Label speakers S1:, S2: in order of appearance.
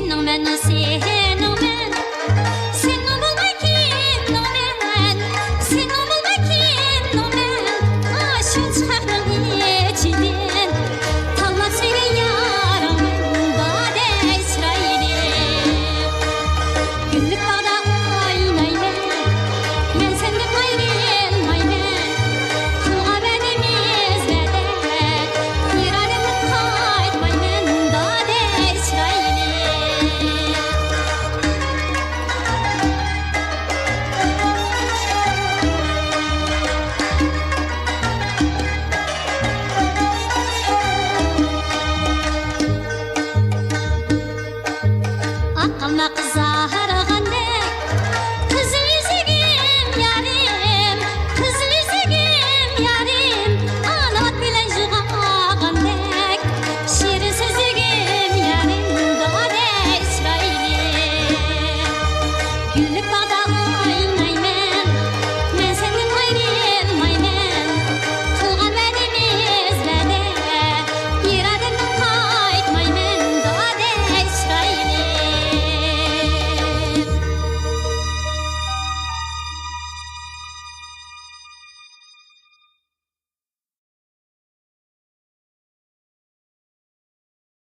S1: senin men senin men senin bulmak kim men senin bulmak kim men aşın çahrın içinden talap söyle yaram bade İsrail'im günlük bana oynayla men senden ayrılmayla kılğa benim izlede irademi kaytmayla bade İsrail'im Akılma kıza